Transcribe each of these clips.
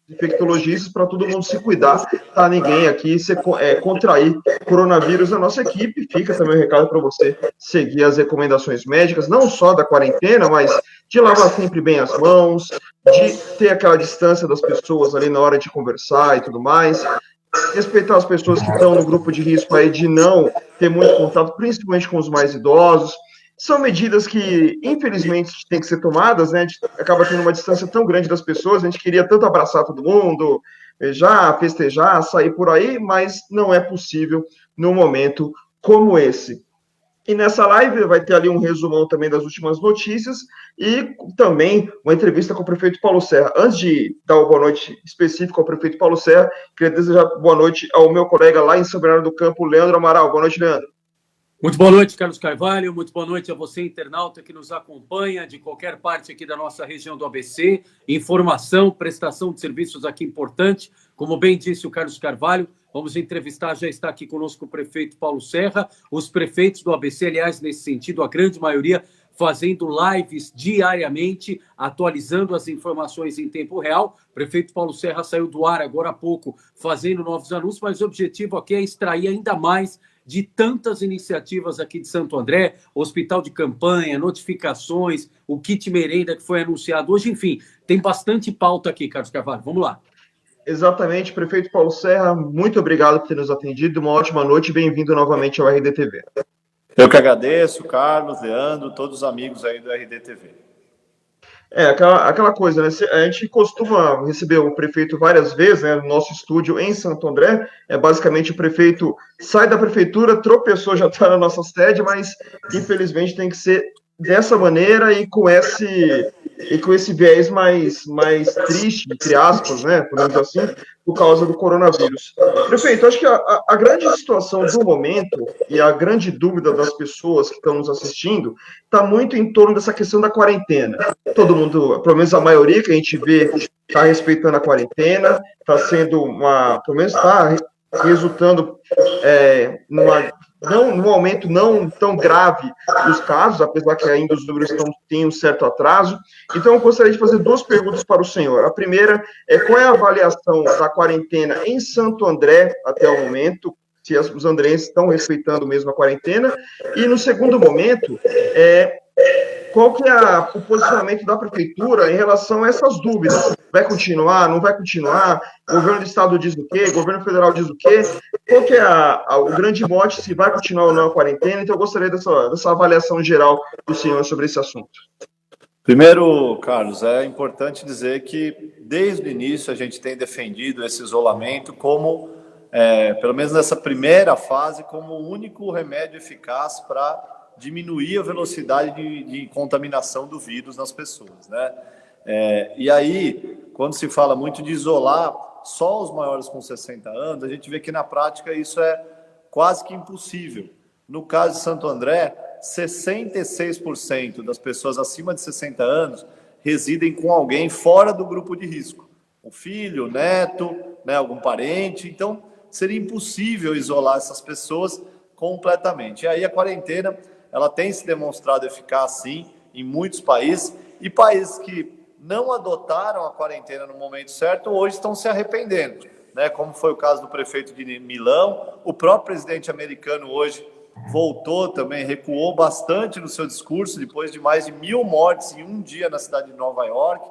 infectologistas para todo mundo se cuidar, tá? Ninguém aqui contrair coronavírus na nossa equipe. Fica também o recado para você seguir as recomendações médicas, não só da quarentena, mas de lavar sempre bem as mãos, de ter aquela distância das pessoas ali na hora de conversar e tudo mais, respeitar as pessoas que estão no grupo de risco aí de não ter muito contato, principalmente com os mais idosos. São medidas que, infelizmente, têm que ser tomadas, né? A gente acaba tendo uma distância tão grande das pessoas, a gente queria tanto abraçar todo mundo, beijar, festejar, sair por aí, mas não é possível num momento como esse. E nessa live vai ter ali um resumão também das últimas notícias e também uma entrevista com o prefeito Paulo Serra. Antes de dar uma boa noite específica ao prefeito Paulo Serra, queria desejar boa noite ao meu colega lá em São Bernardo do Campo, Leandro Amaral. Boa noite, Leandro. Muito boa noite, Carlos Carvalho. Muito boa noite a você, internauta, que nos acompanha de qualquer parte aqui da nossa região do ABC. Informação, prestação de serviços aqui importante. Como bem disse o Carlos Carvalho, vamos entrevistar, já está aqui conosco o prefeito Paulo Serra, os prefeitos do ABC, aliás, nesse sentido, a grande maioria fazendo lives diariamente, atualizando as informações em tempo real. O prefeito Paulo Serra saiu do ar agora há pouco, fazendo novos anúncios, mas o objetivo aqui é extrair ainda mais de tantas iniciativas aqui de Santo André, hospital de campanha, notificações, o kit merenda que foi anunciado hoje, enfim, tem bastante pauta aqui, Carlos Carvalho. Vamos lá. Exatamente, prefeito Paulo Serra, muito obrigado por ter nos atendido, uma ótima noite e bem-vindo novamente ao RDTV. Eu que agradeço, Carlos, Leandro, todos os amigos aí do RDTV. Aquela coisa, né? A gente costuma receber o prefeito várias vezes, né, no nosso estúdio em Santo André. Basicamente o prefeito sai da prefeitura, tropeçou, já está na nossa sede, mas infelizmente tem que ser dessa maneira e com esse viés mais triste, entre aspas, né, podemos dizer assim, por causa do coronavírus. Prefeito, acho que a grande situação do momento e a grande dúvida das pessoas que estão nos assistindo está muito em torno dessa questão da quarentena. Todo mundo, pelo menos a maioria que a gente vê, está respeitando a quarentena, está sendo pelo menos está resultando num aumento não tão grave dos casos, apesar que ainda os números têm um certo atraso. Então, eu gostaria de fazer duas perguntas para o senhor. A primeira é qual é a avaliação da quarentena em Santo André até o momento, se os andrenses estão respeitando mesmo a quarentena, e no segundo momento, qual que é o posicionamento da prefeitura em relação a essas dúvidas? Vai continuar, não vai continuar? O governo do estado diz o quê? O governo federal diz o quê? Qual que é o grande mote, se vai continuar ou não a quarentena? Então, eu gostaria dessa avaliação geral do senhor sobre esse assunto. Primeiro, Carlos, é importante dizer que, desde o início, a gente tem defendido esse isolamento como, pelo menos nessa primeira fase, como o único remédio eficaz para diminuir a velocidade de contaminação do vírus nas pessoas, né? E aí, quando se fala muito de isolar só os maiores com 60 anos, a gente vê que na prática isso é quase que impossível. No caso de Santo André, 66% das pessoas acima de 60 anos residem com alguém fora do grupo de risco. Um filho, neto, né, algum parente. Então, seria impossível isolar essas pessoas completamente. E aí a quarentena, ela tem se demonstrado eficaz, sim, em muitos países. E países que não adotaram a quarentena no momento certo, hoje estão se arrependendo, né? Como foi o caso do prefeito de Milão. O próprio presidente americano hoje voltou também, recuou bastante no seu discurso, depois de mais de 1.000 mortes em um dia na cidade de Nova York.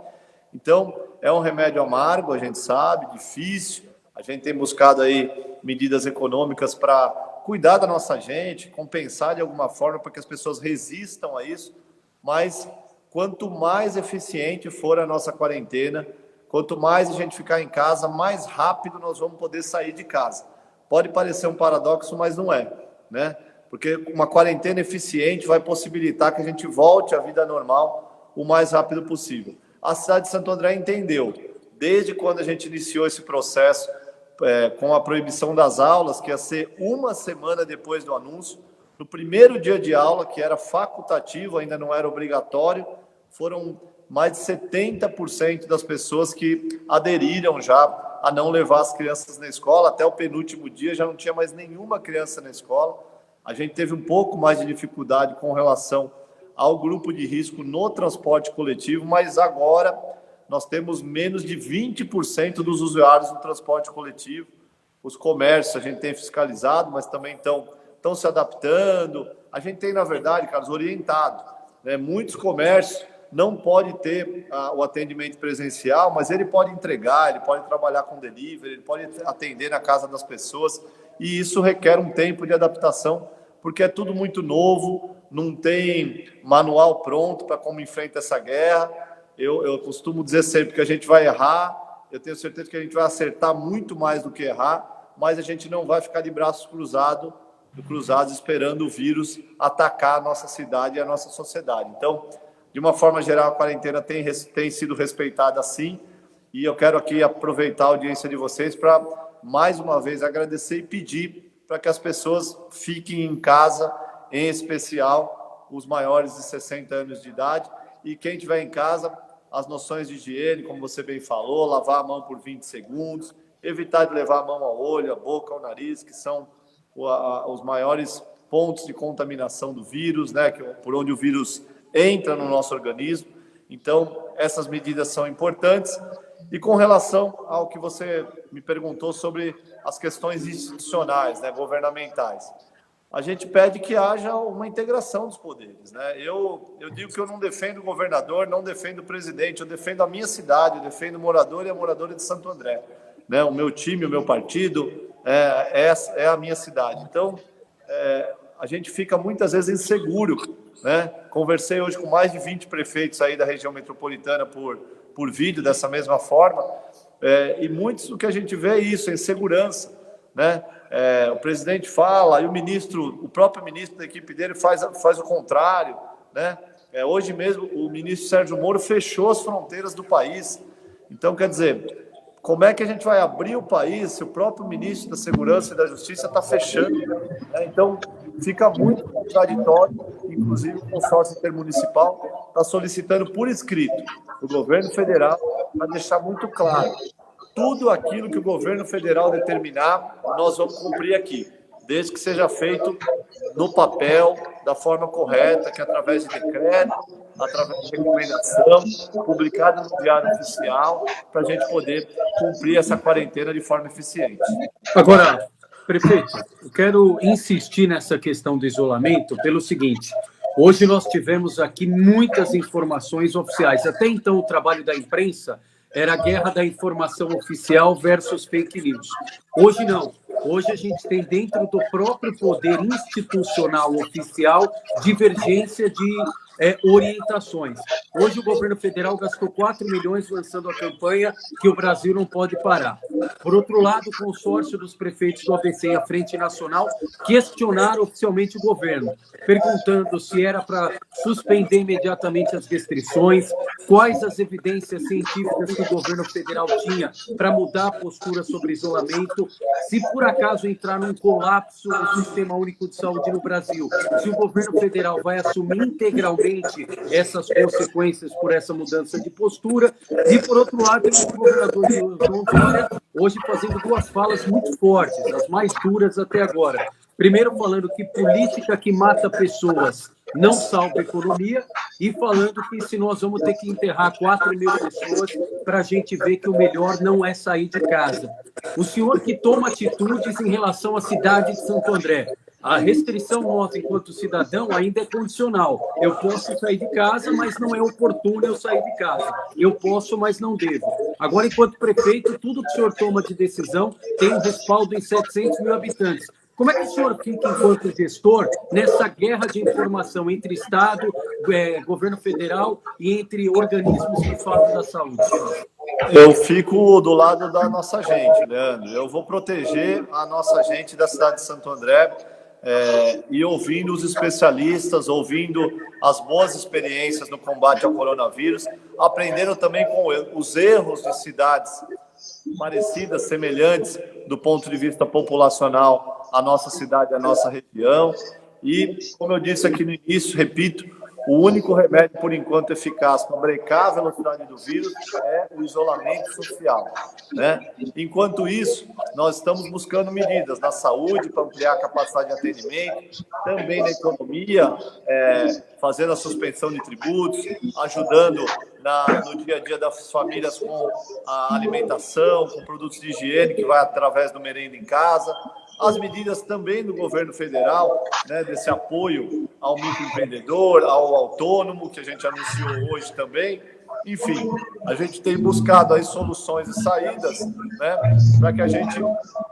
Então, é um remédio amargo, a gente sabe, difícil. A gente tem buscado aí medidas econômicas para cuidar da nossa gente, compensar de alguma forma para que as pessoas resistam a isso, mas quanto mais eficiente for a nossa quarentena, quanto mais a gente ficar em casa, mais rápido nós vamos poder sair de casa. Pode parecer um paradoxo, mas não é, né? Porque uma quarentena eficiente vai possibilitar que a gente volte à vida normal o mais rápido possível. A cidade de Santo André entendeu, desde quando a gente iniciou esse processo com a proibição das aulas, que ia ser uma semana depois do anúncio, no primeiro dia de aula, que era facultativo, ainda não era obrigatório, foram mais de 70% das pessoas que aderiram já a não levar as crianças na escola. Até o penúltimo dia já não tinha mais nenhuma criança na escola. A gente teve um pouco mais de dificuldade com relação ao grupo de risco no transporte coletivo, mas agora nós temos menos de 20% dos usuários do transporte coletivo. Os comércios a gente tem fiscalizado, mas também estão se adaptando. A gente tem, na verdade, Carlos, orientado, né? Muitos comércios não podem ter o atendimento presencial, mas ele pode entregar, ele pode trabalhar com delivery, ele pode atender na casa das pessoas, e isso requer um tempo de adaptação, porque é tudo muito novo, não tem manual pronto para como enfrenta essa guerra. Eu costumo dizer sempre que a gente vai errar, eu tenho certeza que a gente vai acertar muito mais do que errar, mas a gente não vai ficar de braços cruzados esperando o vírus atacar a nossa cidade e a nossa sociedade. Então, de uma forma geral, a quarentena tem sido respeitada sim, e eu quero aqui aproveitar a audiência de vocês para, mais uma vez, agradecer e pedir para que as pessoas fiquem em casa, em especial os maiores de 60 anos de idade, e quem estiver em casa, as noções de higiene, como você bem falou, lavar a mão por 20 segundos, evitar de levar a mão ao olho, à boca, ao nariz, que são os maiores pontos de contaminação do vírus, né, por onde o vírus entra no nosso organismo. Então, essas medidas são importantes. E com relação ao que você me perguntou sobre as questões institucionais, né, governamentais, a gente pede que haja uma integração dos poderes, né? Eu digo que eu não defendo o governador, não defendo o presidente, eu defendo a minha cidade, eu defendo o morador e a moradora de Santo André, né? O meu time, o meu partido é a minha cidade. Então, a gente fica muitas vezes inseguro, né? Conversei hoje com mais de 20 prefeitos aí da região metropolitana por vídeo, dessa mesma forma, e muitos do que a gente vê é isso, é insegurança, né? O presidente fala, e o próprio ministro da equipe dele faz o contrário, né? Hoje mesmo o ministro Sérgio Moro fechou as fronteiras do país. Então, quer dizer, como é que a gente vai abrir o país se o próprio ministro da Segurança e da Justiça está fechando, né? Então, fica muito contraditório. Inclusive, o consórcio intermunicipal está solicitando por escrito o governo federal para deixar muito claro: tudo aquilo que o governo federal determinar, nós vamos cumprir aqui, desde que seja feito no papel, da forma correta, que através de decreto, através de recomendação, publicado no Diário Oficial, para a gente poder cumprir essa quarentena de forma eficiente. Agora, prefeito, eu quero insistir nessa questão do isolamento pelo seguinte: hoje nós tivemos aqui muitas informações oficiais. Até então, o trabalho da imprensa era a guerra da informação oficial versus fake news. Hoje não. Hoje a gente tem dentro do próprio poder institucional oficial divergência de orientações. Hoje o governo federal gastou 4 milhões lançando a campanha que o Brasil não pode parar. Por outro lado, o consórcio dos prefeitos do ABC e a Frente Nacional questionaram oficialmente o governo, perguntando se era para suspender imediatamente as restrições, quais as evidências científicas que o governo federal tinha para mudar a postura sobre isolamento, se por acaso entrar num colapso do Sistema Único de Saúde no Brasil, se o governo federal vai assumir integralmente essas consequências por essa mudança de postura. E, por outro lado, o governador João Dória hoje fazendo duas falas muito fortes, as mais duras até agora. Primeiro, falando que política que mata pessoas não salva a economia, e falando que se nós vamos ter que enterrar 4 mil pessoas para a gente ver que o melhor não é sair de casa. O senhor que toma atitudes em relação à cidade de Santo André, a restrição nossa enquanto cidadão ainda é condicional. Eu posso sair de casa, mas não é oportuno eu sair de casa. Eu posso, mas não devo. Agora, enquanto prefeito, tudo que o senhor toma de decisão tem um respaldo em 700 mil habitantes. Como é que o senhor fica, enquanto gestor, nessa guerra de informação entre Estado, governo federal e entre organismos que falam da saúde? Eu fico do lado da nossa gente, Leandro. Eu vou proteger a nossa gente da cidade de Santo André, e ouvindo os especialistas, ouvindo as boas experiências no combate ao coronavírus, aprendendo também com os erros de cidades parecidas, semelhantes, do ponto de vista populacional, a nossa cidade, a nossa região. E, como eu disse aqui no início, repito, O único remédio, por enquanto, eficaz para brecar a velocidade do vírus é o isolamento social, né? Enquanto isso, nós estamos buscando medidas na saúde para ampliar a capacidade de atendimento, também na economia, fazendo a suspensão de tributos, ajudando no dia a dia das famílias com a alimentação, com produtos de higiene, que vai através do merenda em casa. As medidas também do governo federal, né, desse apoio ao microempreendedor, ao autônomo, que a gente anunciou hoje também. Enfim, a gente tem buscado aí soluções e saídas, né, para que a gente,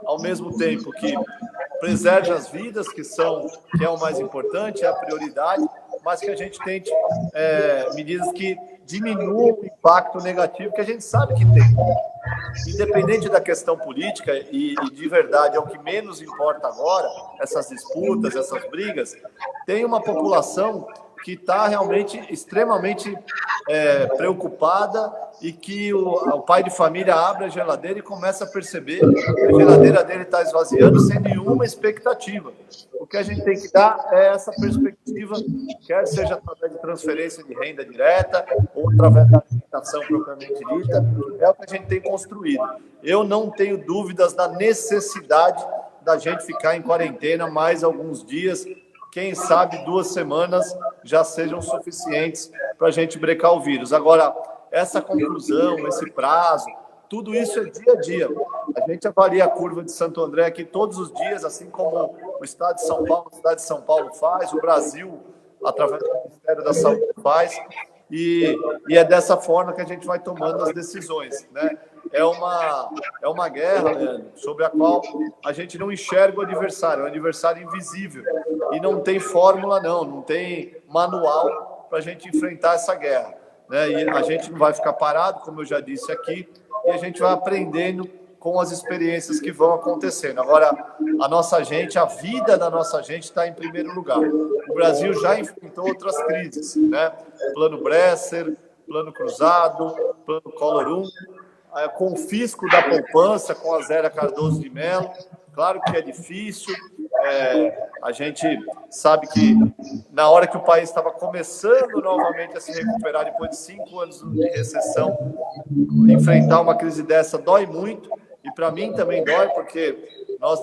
ao mesmo tempo que preserve as vidas, que é o mais importante, é a prioridade, mas que a gente tente medidas que diminuam o impacto negativo que a gente sabe que tem. Independente da questão política, e de verdade é o que menos importa agora, essas disputas, essas brigas, tem uma população que está realmente extremamente preocupada e que o pai de família abre a geladeira e começa a perceber que a geladeira dele está esvaziando sem nenhuma expectativa. O que a gente tem que dar é essa perspectiva, quer seja através de transferência de renda direta ou através da alimentação propriamente dita, é o que a gente tem construído. Eu não tenho dúvidas da necessidade da gente ficar em quarentena mais alguns dias, quem sabe 2 semanas já sejam suficientes para a gente brecar o vírus. Agora, essa conclusão, esse prazo, tudo isso é dia a dia. A gente avalia a curva de Santo André aqui todos os dias, assim como o Estado de São Paulo, a cidade de São Paulo faz, o Brasil, através do Ministério da Saúde, faz, e é dessa forma que a gente vai tomando as decisões, né? É uma guerra, Leandro, sobre a qual a gente não enxerga o adversário, é um adversário invisível. E não tem fórmula, não tem manual para a gente enfrentar essa guerra, né? E a gente não vai ficar parado, como eu já disse aqui, e a gente vai aprendendo com as experiências que vão acontecendo. Agora, a nossa gente, a vida da nossa gente está em primeiro lugar. O Brasil já enfrentou outras crises, né? Plano Bresser, Plano Cruzado, Plano Collor 1, confisco da poupança com a Zélia Cardoso de Mello. Claro que é difícil, a gente sabe que na hora que o país estava começando novamente a se recuperar, depois de 5 anos de recessão, enfrentar uma crise dessa dói muito, e para mim também dói, porque nós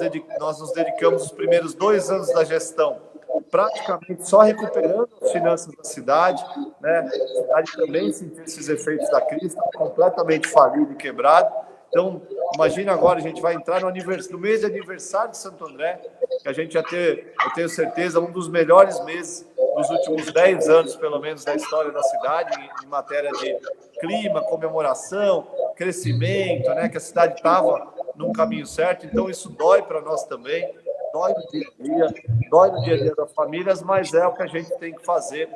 nos dedicamos os primeiros 2 anos da gestão praticamente só recuperando as finanças da cidade, né? A cidade também sentiu esses efeitos da crise, completamente falido e quebrado. Então, imagina agora, a gente vai entrar no mês de aniversário de Santo André, que a gente eu tenho certeza, um dos melhores meses dos últimos 10 anos, pelo menos, da história da cidade, em matéria de clima, comemoração, crescimento, né? Que a cidade estava num caminho certo, então isso dói para nós também, dói no dia a dia, dói no dia a dia das famílias, mas é o que a gente tem que fazer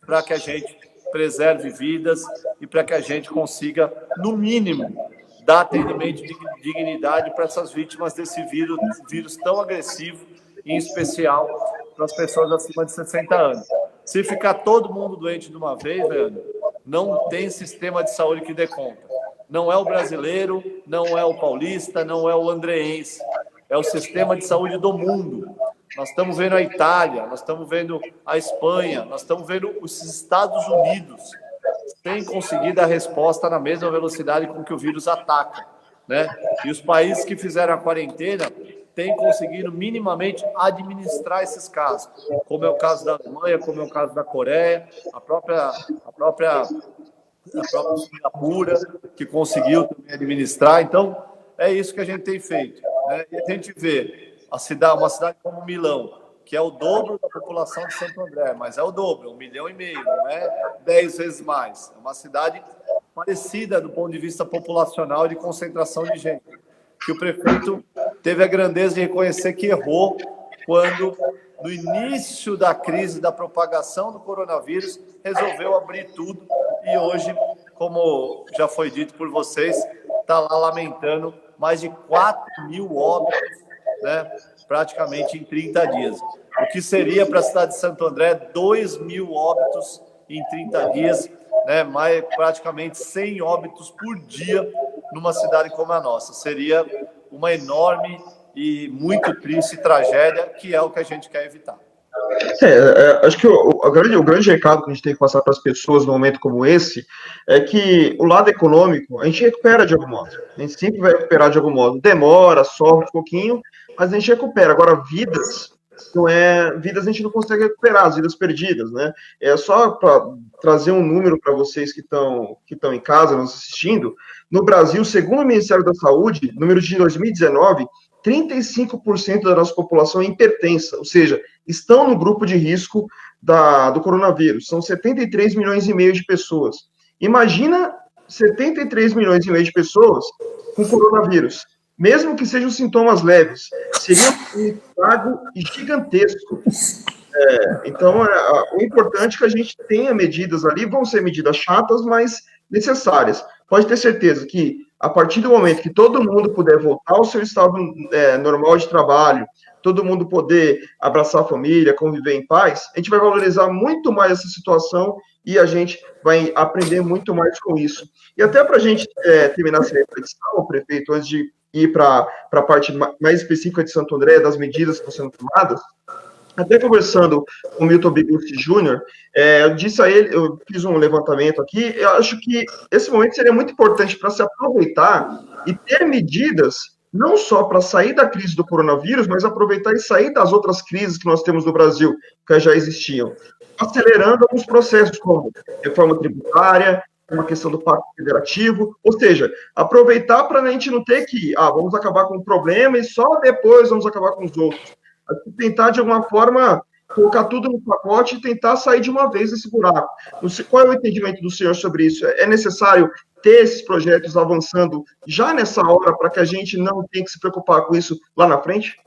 para que a gente preserve vidas e para que a gente consiga, no mínimo, dar atendimento de dignidade para essas vítimas desse vírus tão agressivo, em especial para as pessoas acima de 60 anos. Se ficar todo mundo doente de uma vez, Leandro, não tem sistema de saúde que dê conta. Não é o brasileiro, não é o paulista, não é o andreense. É o sistema de saúde do mundo. Nós estamos vendo a Itália, nós estamos vendo a Espanha, nós estamos vendo os Estados Unidos sem conseguir dar resposta na mesma velocidade com que o vírus ataca, né? E os países que fizeram a quarentena têm conseguido minimamente administrar esses casos, como é o caso da Alemanha, como é o caso da Coreia, a própria Singapura, que conseguiu também administrar. Então, é isso que a gente tem feito, né? E a gente vê uma cidade como Milão, que é o dobro da população de Santo André, mas é o dobro, 1,5 milhão, não é 10 vezes mais. É uma cidade parecida do ponto de vista populacional e de concentração de gente, que o prefeito teve a grandeza de reconhecer que errou quando, no início da crise da propagação do coronavírus, resolveu abrir tudo e hoje, como já foi dito por vocês, está lá lamentando mais de 4.000 óbitos, né, praticamente em 30 dias. O que seria para a cidade de Santo André 2.000 óbitos em 30 dias, né, praticamente 100 óbitos por dia numa cidade como a nossa. Seria uma enorme e muito triste tragédia, que é o que a gente quer evitar. Acho que o grande recado que a gente tem que passar para as pessoas num momento como esse é que o lado econômico a gente recupera de algum modo. A gente sempre vai recuperar de algum modo. Demora, sofre um pouquinho, mas a gente recupera. Agora, vidas a gente não consegue recuperar, as vidas perdidas, né? É só para trazer um número para vocês que estão em casa nos assistindo. No Brasil, segundo o Ministério da Saúde, número de 2019, 35% da nossa população é hipertensa, ou seja, estão no grupo de risco do coronavírus. São 73 milhões e meio de pessoas. Imagina 73 milhões e meio de pessoas com coronavírus. Mesmo que sejam sintomas leves, seria um estrago gigantesco. Então, o importante é que a gente tenha medidas ali, vão ser medidas chatas, mas necessárias. Pode ter certeza que, a partir do momento que todo mundo puder voltar ao seu estado normal de trabalho, todo mundo poder abraçar a família, conviver em paz, a gente vai valorizar muito mais essa situação e a gente vai aprender muito mais com isso. E até para a gente terminar essa reflexão, prefeito, antes de ir para a parte mais específica de Santo André, das medidas que estão sendo tomadas, até conversando com o Milton Bigucci Júnior, eu disse a ele, eu fiz um levantamento aqui, eu acho que esse momento seria muito importante para se aproveitar e ter medidas, não só para sair da crise do coronavírus, mas aproveitar e sair das outras crises que nós temos no Brasil, que já existiam, acelerando alguns processos, como reforma tributária, uma questão do pacto federativo, ou seja, aproveitar para a gente não ter que, vamos acabar com o problema e só depois vamos acabar com os outros. Tentar, de alguma forma, colocar tudo no pacote e tentar sair de uma vez desse buraco. Qual é o entendimento do senhor sobre isso? É necessário ter esses projetos avançando já nessa hora para que a gente não tenha que se preocupar com isso lá na frente?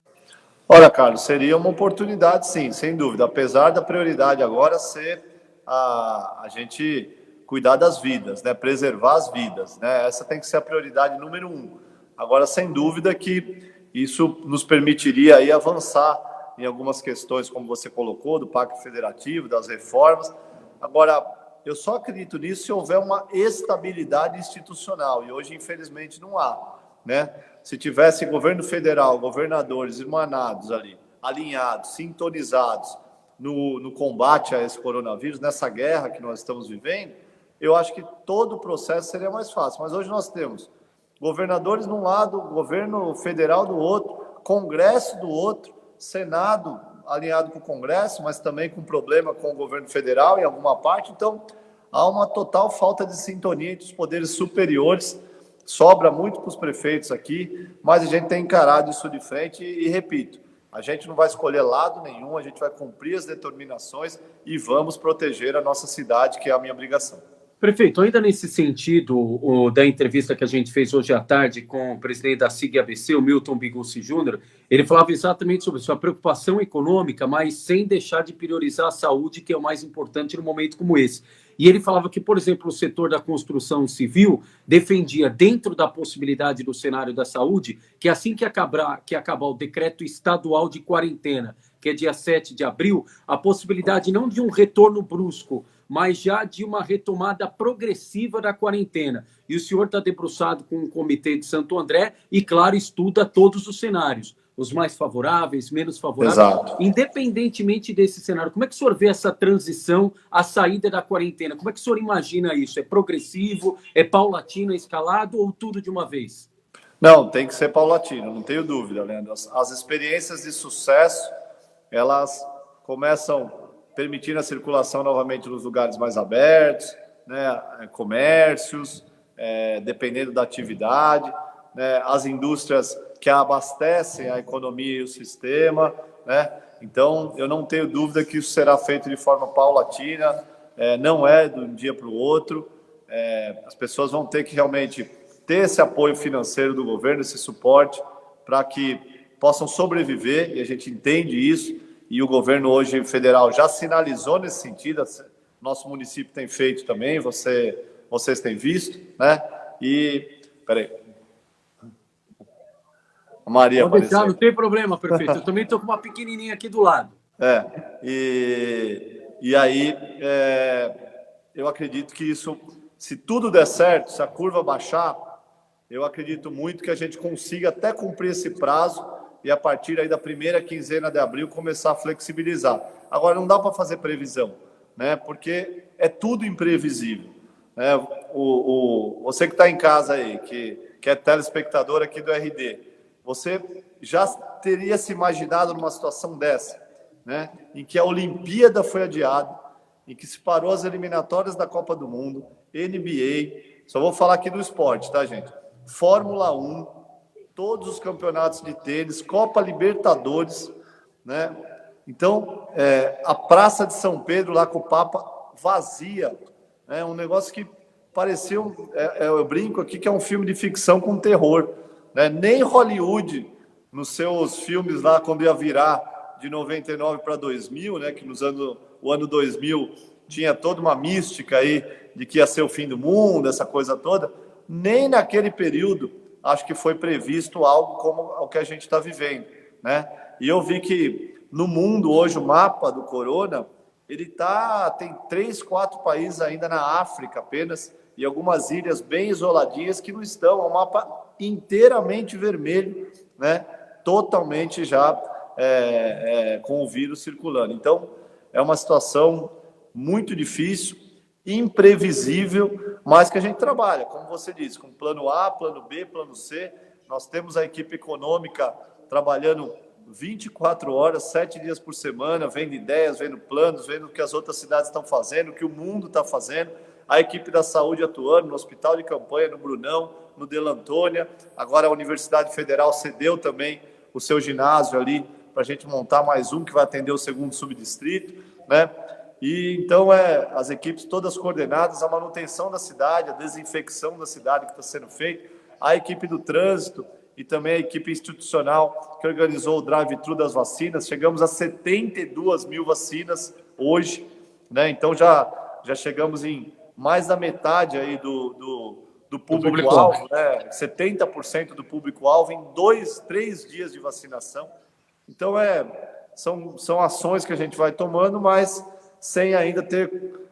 Olha, Carlos, seria uma oportunidade, sim, sem dúvida. Apesar da prioridade agora ser a gente cuidar das vidas, né? Preservar as vidas, né? Essa tem que ser a prioridade número 1. Agora, sem dúvida que isso nos permitiria aí avançar em algumas questões, como você colocou, do Pacto Federativo, das reformas. Agora, eu só acredito nisso se houver uma estabilidade institucional, e hoje, infelizmente, não há, né? Se tivesse governo federal, governadores irmanados ali, alinhados, sintonizados no combate a esse coronavírus, nessa guerra que nós estamos vivendo, eu acho que todo o processo seria mais fácil. Mas hoje nós temos governadores de um lado, governo federal do outro, Congresso do outro, Senado alinhado com o Congresso, mas também com problema com o governo federal em alguma parte. Então, há uma total falta de sintonia entre os poderes superiores. Sobra muito para os prefeitos aqui, mas a gente tem encarado isso de frente e repito, a gente não vai escolher lado nenhum, a gente vai cumprir as determinações e vamos proteger a nossa cidade, que é a minha obrigação. Prefeito, ainda nesse sentido da entrevista que a gente fez hoje à tarde com o presidente da SIG-ABC, o Milton Bigucci Júnior, ele falava exatamente sobre sua preocupação econômica, mas sem deixar de priorizar a saúde, que é o mais importante num momento como esse. E ele falava que, por exemplo, o setor da construção civil defendia, dentro da possibilidade do cenário da saúde, que assim que acabar o decreto estadual de quarentena, que é dia 7 de abril, a possibilidade não de um retorno brusco, mas já de uma retomada progressiva da quarentena. E o senhor está debruçado com o Comitê de Santo André e, claro, estuda todos os cenários, os mais favoráveis, menos favoráveis. Exato. Independentemente desse cenário, como é que o senhor vê essa transição, a saída da quarentena? Como é que o senhor imagina isso? É progressivo, é paulatino, é escalado ou tudo de uma vez? Não, tem que ser paulatino, não tenho dúvida, Leandro. As experiências de sucesso, elas começam permitindo a circulação novamente nos lugares mais abertos, né, comércios, dependendo da atividade, né, as indústrias que abastecem a economia e o sistema, né? Então, eu não tenho dúvida que isso será feito de forma paulatina, não é de um dia para o outro, as pessoas vão ter que realmente ter esse apoio financeiro do governo, esse suporte, para que possam sobreviver, e a gente entende isso, e o governo hoje federal já sinalizou nesse sentido, nosso município tem feito também, vocês têm visto, né? E, peraí, a Maria apareceu. Não tem problema, prefeito, eu também estou com uma pequenininha aqui do lado. E aí, eu acredito que isso, se tudo der certo, se a curva baixar, eu acredito muito que a gente consiga até cumprir esse prazo e a partir aí da primeira quinzena de abril começar a flexibilizar. Agora, não dá para fazer previsão, né? Porque é tudo imprevisível, né? Você que está em casa aí, que é telespectador aqui do RD, você já teria se imaginado numa situação dessa, né? Em que a Olimpíada foi adiada, em que se parou as eliminatórias da Copa do Mundo, NBA, só vou falar aqui do esporte, tá, gente? Fórmula 1, todos os campeonatos de tênis, Copa Libertadores, né? Então, a Praça de São Pedro, lá com o Papa, vazia, né? Um negócio que pareceu, eu brinco aqui, que é um filme de ficção com terror, né? Nem Hollywood, nos seus filmes lá, quando ia virar de 99 para 2000, né? Que o ano 2000 tinha toda uma mística aí de que ia ser o fim do mundo, essa coisa toda, nem naquele período acho que foi previsto algo como o que a gente está vivendo, né? E eu vi que no mundo hoje o mapa do corona, tem 3, 4 países ainda na África apenas, e algumas ilhas bem isoladinhas que não estão, é um mapa inteiramente vermelho, né? Totalmente já com o vírus circulando. Então, é uma situação muito difícil, imprevisível, mas que a gente trabalha, como você disse, com plano A, plano B, plano C. Nós temos a equipe econômica trabalhando 24 horas, 7 dias por semana, vendo ideias, vendo planos, vendo o que as outras cidades estão fazendo, o que o mundo está fazendo. A equipe da saúde atuando no hospital de campanha, no Brunão, no Delantônia. Agora a Universidade Federal cedeu também o seu ginásio ali para a gente montar mais um que vai atender o 2º subdistrito, né? E então as equipes todas coordenadas, a manutenção da cidade, a desinfecção da cidade que está sendo feita, a equipe do trânsito e também a equipe institucional que organizou o drive-thru das vacinas. Chegamos a 72 mil vacinas hoje, né? Então já chegamos em mais da metade aí do público-alvo, né? 70% do público-alvo em 2, 3 dias de vacinação. Então são ações que a gente vai tomando, mas sem ainda ter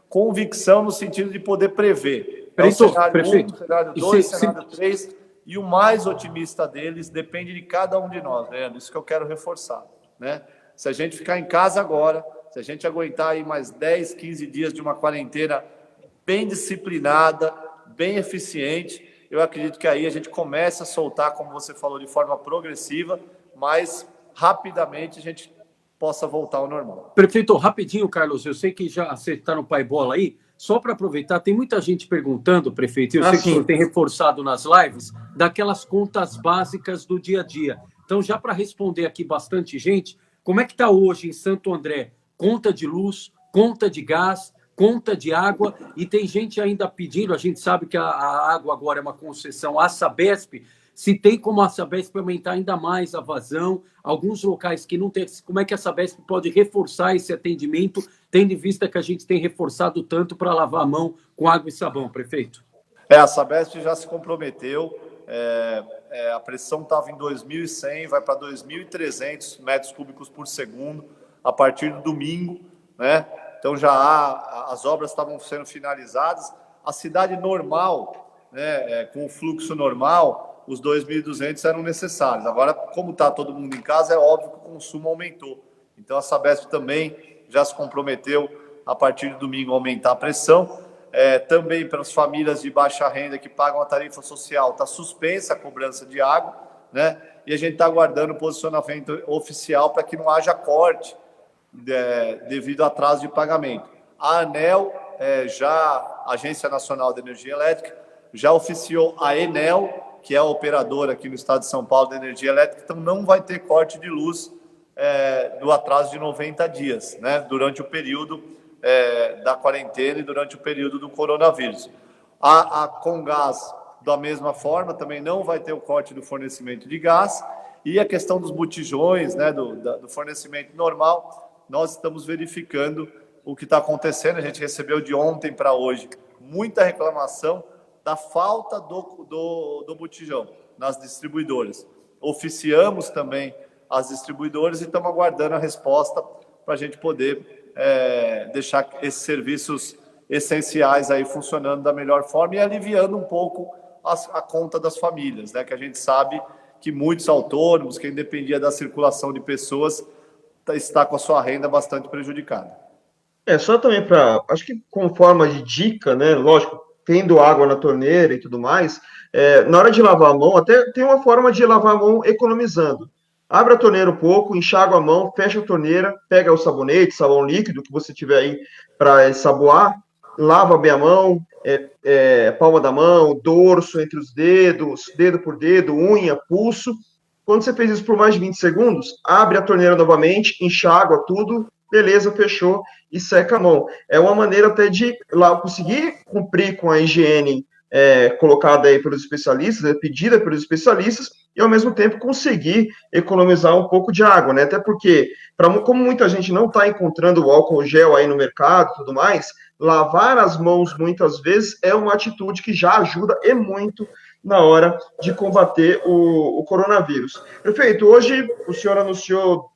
convicção no sentido de poder prever. Prefeito, cenário 1, cenário 2, cenário 3, e o mais otimista deles depende de cada um de nós, né? Isso que eu quero reforçar, né? Se a gente ficar em casa agora, se a gente aguentar aí mais 10, 15 dias de uma quarentena bem disciplinada, bem eficiente, eu acredito que aí a gente começa a soltar, como você falou, de forma progressiva, mas rapidamente a gente possa voltar ao normal. Prefeito, rapidinho, Carlos, eu sei que já você está no Pai Bola aí, só para aproveitar, tem muita gente perguntando, prefeito, eu sei que o senhor tem reforçado nas lives, daquelas contas básicas do dia a dia. Então, já para responder aqui bastante gente, como é que está hoje em Santo André? Conta de luz, conta de gás, conta de água, e tem gente ainda pedindo, a gente sabe que a água agora é uma concessão à Sabesp, se tem como a Sabesp aumentar ainda mais a vazão, alguns locais que não tem, como é que a Sabesp pode reforçar esse atendimento, tendo em vista que a gente tem reforçado tanto para lavar a mão com água e sabão, prefeito? A Sabesp já se comprometeu, a pressão estava em 2.100, vai para 2.300 metros cúbicos por segundo a partir do domingo, né? Então as obras estavam sendo finalizadas, a cidade normal, né, com o fluxo normal, os 2.200 eram necessários. Agora, como está todo mundo em casa, é óbvio que o consumo aumentou. Então, a Sabesp também já se comprometeu, a partir do domingo, a aumentar a pressão. Também para as famílias de baixa renda que pagam a tarifa social, está suspensa a cobrança de água, né? E a gente está aguardando o posicionamento oficial para que não haja corte devido ao atraso de pagamento. A ANEEL, a Agência Nacional de Energia Elétrica, já oficiou a Enel, que é a operadora aqui no estado de São Paulo da energia elétrica, então não vai ter corte de luz do atraso de 90 dias, né, durante o período da quarentena e durante o período do coronavírus. A Comgás, da mesma forma, também não vai ter o corte do fornecimento de gás, e a questão dos botijões, né, do fornecimento normal, nós estamos verificando o que está acontecendo. A gente recebeu de ontem para hoje muita reclamação da falta do botijão nas distribuidoras. Oficiamos também as distribuidoras e estamos aguardando a resposta para a gente poder deixar esses serviços essenciais aí funcionando da melhor forma e aliviando um pouco a conta das famílias, né? Que a gente sabe que muitos autônomos, quem dependia da circulação de pessoas, está com a sua renda bastante prejudicada. Só também para, acho que como forma de dica, né? Lógico, tendo água na torneira e tudo mais, na hora de lavar a mão, até tem uma forma de lavar a mão economizando. Abre a torneira um pouco, enxágua a mão, fecha a torneira, pega o sabonete, sabão líquido que você tiver aí para ensaboar, lava bem a mão, palma da mão, dorso entre os dedos, dedo por dedo, unha, pulso. Quando você fez isso por mais de 20 segundos, abre a torneira novamente, enxágua tudo, beleza, fechou e seca a mão. É uma maneira até de lá conseguir cumprir com a higiene colocada aí pelos especialistas, pedida pelos especialistas, e ao mesmo tempo conseguir economizar um pouco de água, né? Até porque, como muita gente não está encontrando o álcool gel aí no mercado e tudo mais, lavar as mãos muitas vezes é uma atitude que já ajuda e muito na hora de combater o coronavírus. Prefeito, hoje o senhor anunciou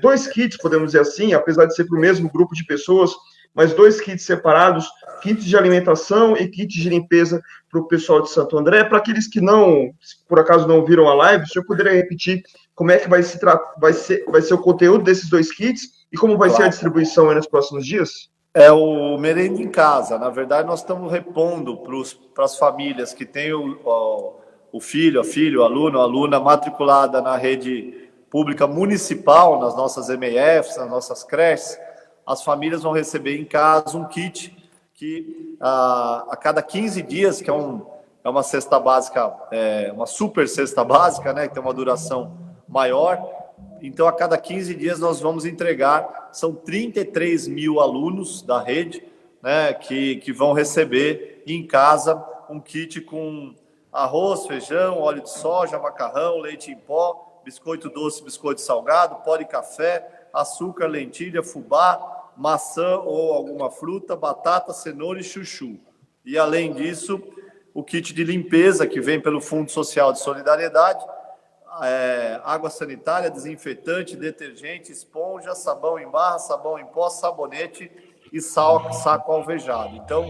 2 kits, podemos dizer assim, apesar de ser para o mesmo grupo de pessoas, mas 2 kits separados, kits de alimentação e kits de limpeza para o pessoal de Santo André. Para aqueles que não, por acaso não viram a live, o senhor poderia repetir como é que vai ser o conteúdo desses 2 kits e como vai ser a distribuição aí nos próximos dias? O merenda em casa. Na verdade, nós estamos repondo para as famílias que têm o filho, a aluno, a aluna matriculada na rede pública municipal, nas nossas MEFs, nas nossas creches. As famílias vão receber em casa um kit que a cada 15 dias, que é uma cesta básica, uma super cesta básica, né, que tem uma duração maior. Então, a cada 15 dias nós vamos entregar, são 33 mil alunos da rede, né, que vão receber em casa um kit com arroz, feijão, óleo de soja, macarrão, leite em pó, biscoito doce, biscoito salgado, pó de café, açúcar, lentilha, fubá, maçã ou alguma fruta, batata, cenoura e chuchu. E, além disso, o kit de limpeza que vem pelo Fundo Social de Solidariedade, água sanitária, desinfetante, detergente, esponja, sabão em barra, sabão em pó, sabonete e saco alvejado. Então,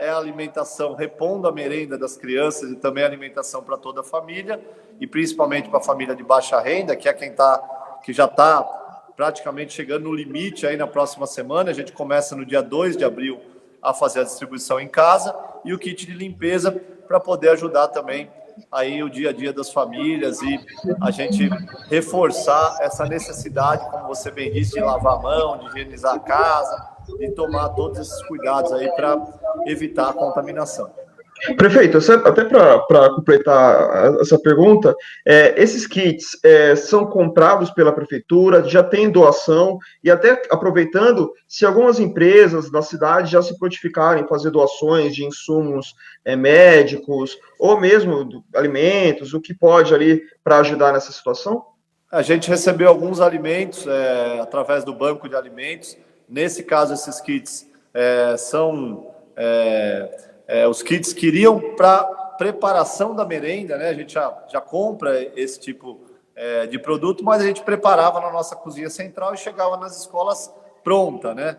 a alimentação, repondo a merenda das crianças e também a alimentação para toda a família, e principalmente para a família de baixa renda, que é que já está praticamente chegando no limite aí na próxima semana. A gente começa no dia 2 de abril a fazer a distribuição em casa, e o kit de limpeza para poder ajudar também aí o dia a dia das famílias e a gente reforçar essa necessidade, como você bem disse, de lavar a mão, de higienizar a casa, de tomar todos esses cuidados aí para evitar a contaminação. Prefeito, até para completar essa pergunta, esses kits são comprados pela prefeitura, já tem doação, e até aproveitando, se algumas empresas da cidade já se prontificarem em fazer doações de insumos médicos, ou mesmo alimentos, o que pode ali para ajudar nessa situação? A gente recebeu alguns alimentos através do banco de alimentos. Nesse caso, esses kits são... os kits que iriam para preparação da merenda, né? A gente já compra esse tipo de produto, mas a gente preparava na nossa cozinha central e chegava nas escolas pronta, né?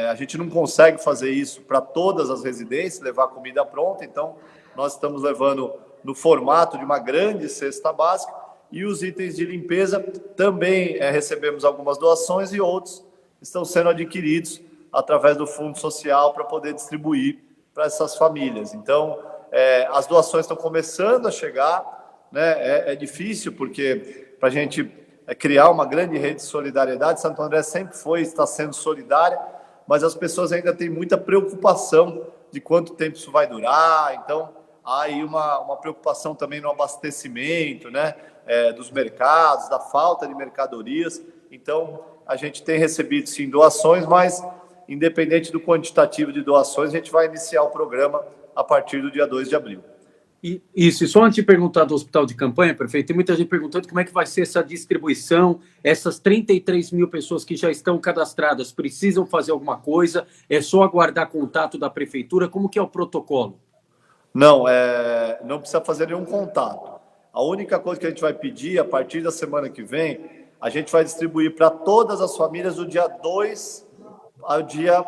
A gente não consegue fazer isso para todas as residências, levar comida pronta, então nós estamos levando no formato de uma grande cesta básica, e os itens de limpeza também recebemos algumas doações e outros estão sendo adquiridos através do Fundo Social para poder distribuir para essas famílias. Então, as doações estão começando a chegar, né? É difícil, porque para a gente criar uma grande rede de solidariedade, Santo André sempre está sendo solidária, mas as pessoas ainda têm muita preocupação de quanto tempo isso vai durar. Então, há aí uma preocupação também no abastecimento, né? Dos mercados, da falta de mercadorias. Então, a gente tem recebido, sim, doações, mas independente do quantitativo de doações, a gente vai iniciar o programa a partir do dia 2 de abril. E só antes de perguntar do hospital de campanha, prefeito, tem muita gente perguntando como é que vai ser essa distribuição, essas 33 mil pessoas que já estão cadastradas, precisam fazer alguma coisa, é só aguardar contato da prefeitura, como que é o protocolo? Não, não precisa fazer nenhum contato. A única coisa que a gente vai pedir, a partir da semana que vem, a gente vai distribuir para todas as famílias do dia 2 ao dia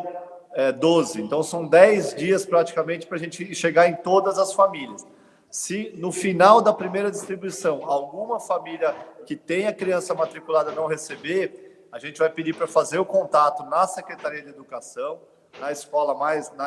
12. Então, são 10 dias praticamente para a gente chegar em todas as famílias. Se no final da primeira distribuição alguma família que tem a criança matriculada não receber, a gente vai pedir para fazer o contato na Secretaria de Educação, na escola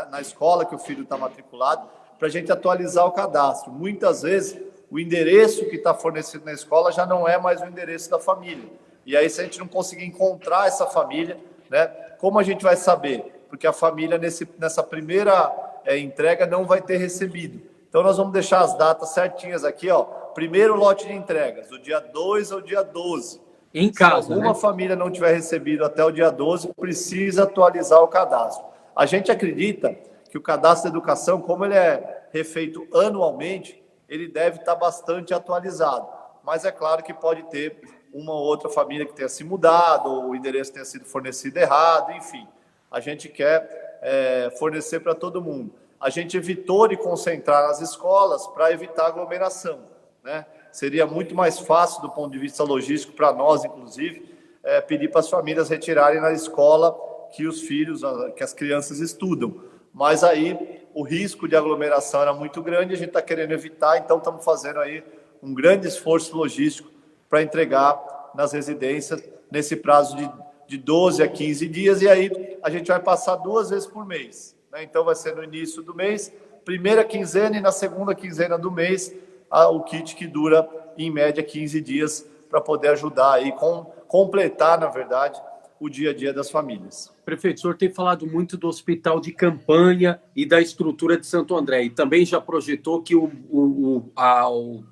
na escola que o filho está matriculado, para a gente atualizar o cadastro. Muitas vezes o endereço que está fornecido na escola já não é mais o endereço da família. E aí, se a gente não conseguir encontrar essa família, né, como a gente vai saber? Porque a família nessa primeira entrega não vai ter recebido. Então, nós vamos deixar as datas certinhas aqui, ó. Primeiro lote de entregas, do dia 2 ao dia 12. Em casa, se alguma família não tiver recebido até o dia 12, precisa atualizar o cadastro. A gente acredita que o cadastro de educação, como ele é refeito anualmente, ele deve estar bastante atualizado. Mas é claro que pode ter uma ou outra família que tenha se mudado, ou o endereço tenha sido fornecido errado, enfim. A gente quer fornecer para todo mundo. A gente evitou de concentrar nas escolas para evitar aglomeração, né? Seria muito mais fácil, do ponto de vista logístico, para nós, inclusive, pedir para as famílias retirarem na escola que os filhos, que as crianças estudam. Mas aí o risco de aglomeração era muito grande, a gente está querendo evitar, então estamos fazendo aí um grande esforço logístico para entregar nas residências nesse prazo de 12 a 15 dias, e aí a gente vai passar 2 vezes por mês, né? Então vai ser no início do mês, primeira quinzena, e na segunda quinzena do mês, o kit que dura, em média, 15 dias, para poder ajudar aí, completar, na verdade, o dia a dia das famílias. Prefeito, o senhor tem falado muito do hospital de campanha e da estrutura de Santo André, e também já projetou que o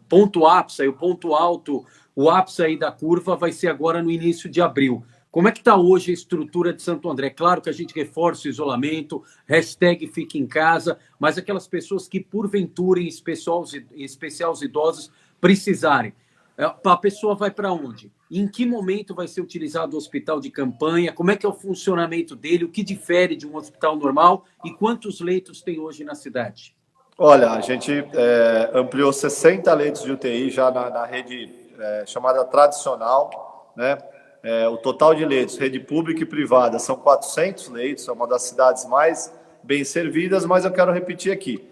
ponto ápice, o ponto alto, o ápice aí da curva vai ser agora no início de abril. Como é que está hoje a estrutura de Santo André? Claro que a gente reforça o isolamento, hashtag fique em casa, mas aquelas pessoas que, porventura, em especial os idosos, precisarem, a pessoa vai para onde? Em que momento vai ser utilizado o hospital de campanha? Como é que é o funcionamento dele? O que difere de um hospital normal? E quantos leitos tem hoje na cidade? Olha, a gente ampliou 60 leitos de UTI já na rede chamada tradicional, né? O total de leitos, rede pública e privada, são 400 leitos, é uma das cidades mais bem servidas, mas eu quero repetir aqui,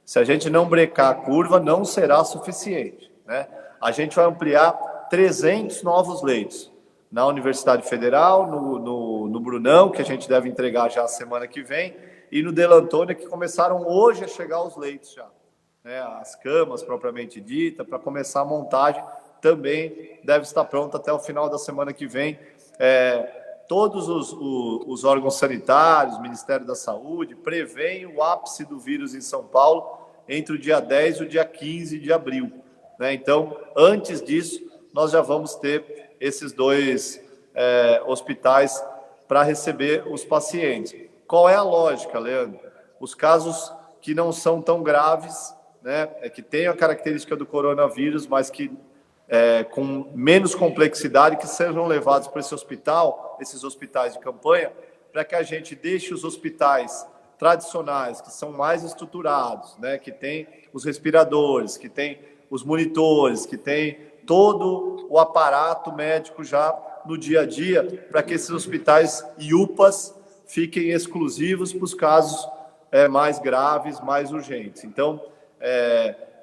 se a gente não brecar a curva, não será suficiente, né? A gente vai ampliar 300 novos leitos na Universidade Federal, no Brunão, que a gente deve entregar já a semana que vem, e no Della Antônia, que começaram hoje a chegar os leitos já, né? As camas propriamente dita, para começar a montagem, também deve estar pronta até o final da semana que vem. Todos os órgãos sanitários, o Ministério da Saúde, prevêem o ápice do vírus em São Paulo entre o dia 10 e o dia 15 de abril, né? Então, antes disso, nós já vamos ter esses 2 hospitais para receber os pacientes. Qual é a lógica, Leandro? Os casos que não são tão graves, né, que têm a característica do coronavírus, mas que com menos complexidade, que sejam levados para esses hospitais de campanha, para que a gente deixe os hospitais tradicionais, que são mais estruturados, né, que tem os respiradores, que tem os monitores, que tem todo o aparato médico já no dia a dia, para que esses hospitais e UPAs fiquem exclusivos para os casos mais graves, mais urgentes. Então,